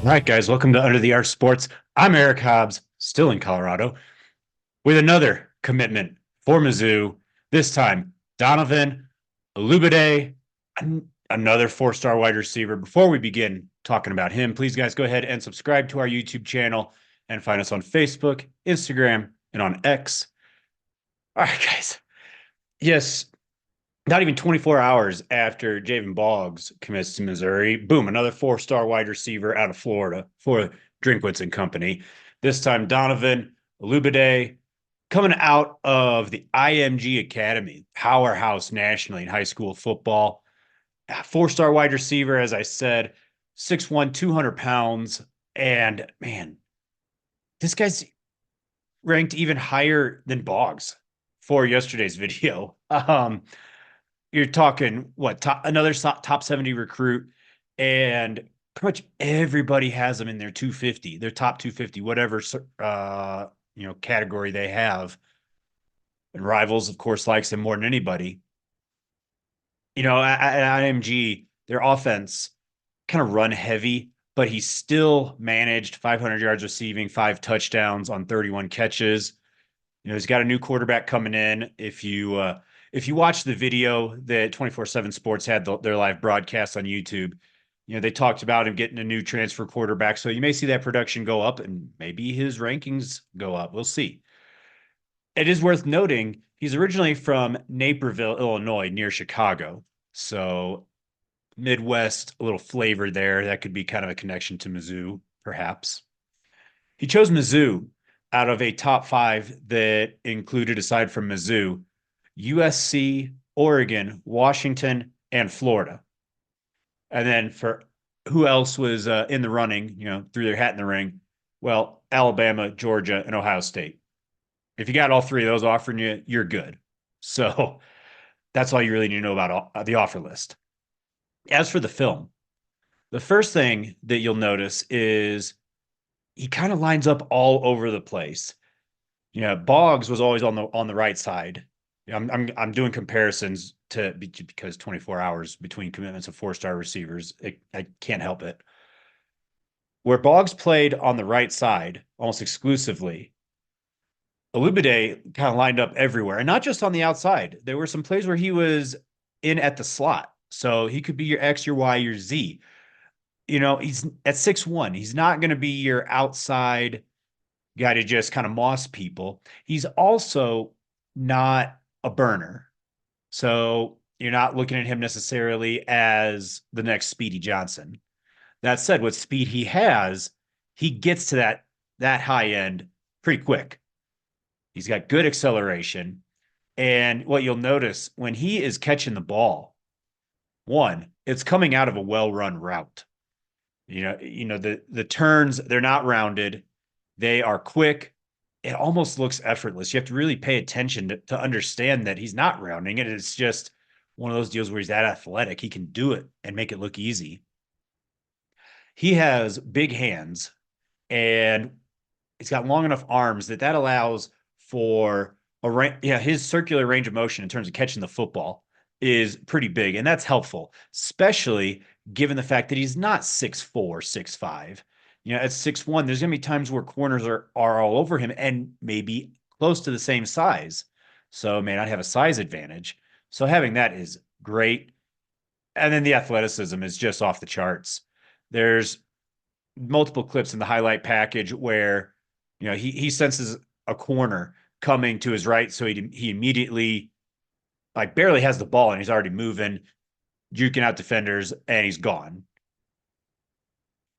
All right, guys, welcome to Under the Arch Sports. I'm Eric Hobbs, still in Colorado, with another commitment for Mizzou. This time, Donovan Olugbode, another four-star wide receiver. Before we begin talking about him, please, guys, go ahead and subscribe to our YouTube channel and find us on Facebook, Instagram, and on X. All right, guys. Yes, not even 24 hours after Javen Boggs commits to Missouri, boom, another four-star wide receiver out of Florida for Drinkwitz and company. This time, Donovan Olugbode coming out of the IMG Academy, powerhouse nationally in high school football. Four-star wide receiver, as I said, 6'1", 200 pounds. And man, this guy's ranked even higher than Boggs for yesterday's video. You're talking what another top 70 recruit, and pretty much everybody has them in their 250, their top 250, whatever category they have. And Rivals, of course, likes him more than anybody. At IMG, their offense kind of run heavy, but he still managed 500 yards receiving, 5 touchdowns on 31 catches. He's got a new quarterback coming in. If you watch the video that 24/7 Sports had their live broadcast on YouTube, they talked about him getting a new transfer quarterback. So you may see that production go up and maybe his rankings go up. We'll see. It is worth noting he's originally from Naperville, Illinois, near Chicago. So Midwest, a little flavor there. That could be kind of a connection to Mizzou, perhaps. He chose Mizzou out of a top 5 that included, aside from Mizzou, USC, Oregon, Washington, and Florida. And then for who else was in the running, threw their hat in the ring? Well, Alabama, Georgia, and Ohio State. If you got all 3 of those offering you, you're good. So that's all you really need to know about the offer list. As for the film, the first thing that you'll notice is he kind of lines up all over the place. Boggs was always on the right side. I'm doing comparisons because 24 hours between commitments of 4-star receivers. I can't help it. Where Boggs played on the right side almost exclusively, Olugbode kind of lined up everywhere, and not just on the outside. There were some plays where he was in at the slot, so he could be your X, your Y, your Z. He's at 6'1". He's not going to be your outside guy to just kind of moss people. He's also not a burner. So you're not looking at him necessarily as the next Speedy Johnson. That said, with speed he has, he gets to that high end pretty quick. He's got good acceleration. And what you'll notice when he is catching the ball, one, it's coming out of a well-run route. The turns, they're not rounded. They are quick. It almost looks effortless. You have to really pay attention to understand that he's not rounding it. It's just one of those deals where he's that athletic. He can do it and make it look easy. He has big hands, and he's got long enough arms that allows for his circular range of motion in terms of catching the football is pretty big, and that's helpful, especially given the fact that he's not 6'4", 6'5". At 6'1", there's going to be times where corners are all over him and maybe close to the same size. So may not have a size advantage. So having that is great. And then the athleticism is just off the charts. There's multiple clips in the highlight package where, he senses a corner coming to his right. So he immediately barely has the ball and he's already moving, juking out defenders, and he's gone.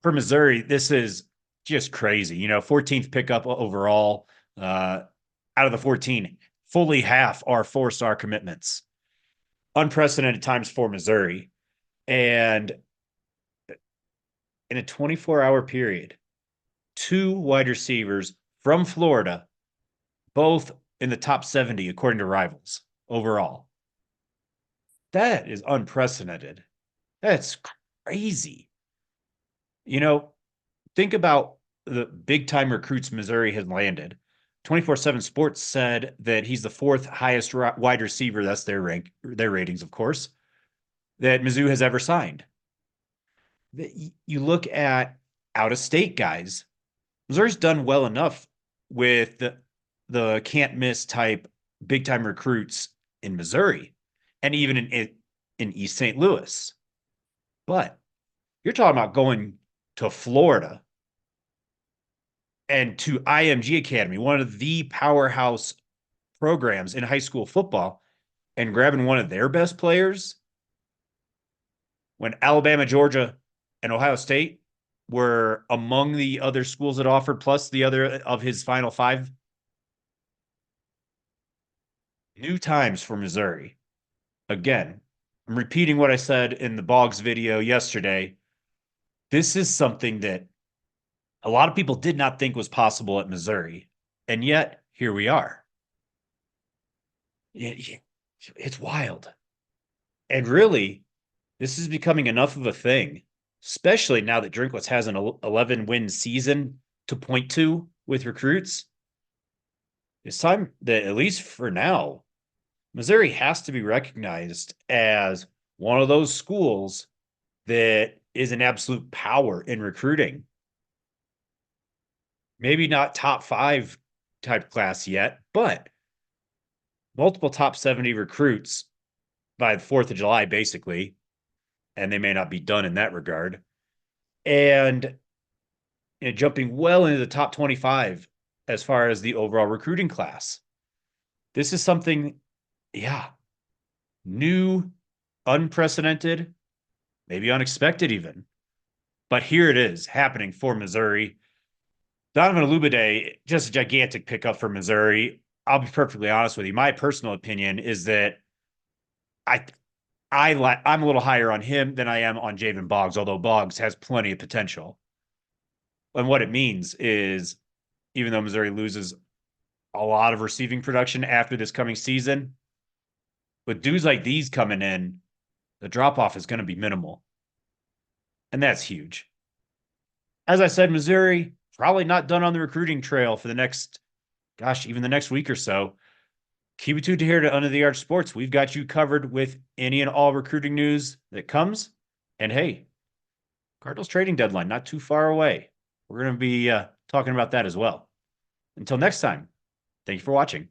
For Missouri, this is just crazy. 14th pickup overall. Out of the 14, fully half are 4-star commitments. Unprecedented times for Missouri. And in a 24-hour period, 2 wide receivers from Florida, both in the top 70, according to Rivals, overall. That is unprecedented. That's crazy. Think about the big-time recruits Missouri has landed. 24/7 Sports said that he's the 4th highest wide receiver, that's their ratings, of course, that Mizzou has ever signed. You look at out of state guys. Missouri's done well enough with the can't miss type big time recruits in Missouri and even in East St. Louis. But you're talking about going to Florida and to IMG Academy, one of the powerhouse programs in high school football, and grabbing one of their best players when Alabama, Georgia, and Ohio State were among the other schools that offered, plus the other of his final five. New times for Missouri. Again, I'm repeating what I said in the Boggs video yesterday. This is something that a lot of people did not think was possible at Missouri. And yet, here we are. It's wild. And really, this is becoming enough of a thing, especially now that Drinkwitz has an 11-win season to point to with recruits. It's time that, at least for now, Missouri has to be recognized as one of those schools that is an absolute power in recruiting. Maybe not top 5 type class yet, but multiple top 70 recruits by the 4th of July, basically. And they may not be done in that regard. And jumping well into the top 25 as far as the overall recruiting class. This is something, new, unprecedented, maybe unexpected even. But here it is happening for Missouri. Donovan Olugbode, just a gigantic pickup for Missouri. I'll be perfectly honest with you. My personal opinion is that I'm a little higher on him than I am on Javen Boggs, although Boggs has plenty of potential. And what it means is, even though Missouri loses a lot of receiving production after this coming season, with dudes like these coming in, the drop-off is going to be minimal. And that's huge. As I said, Missouri probably not done on the recruiting trail for the next, even the next week or so. Keep it tuned here to Under the Arch Sports. We've got you covered with any and all recruiting news that comes. And hey, Cardinals trading deadline, not too far away. We're going to be talking about that as well. Until next time, thank you for watching.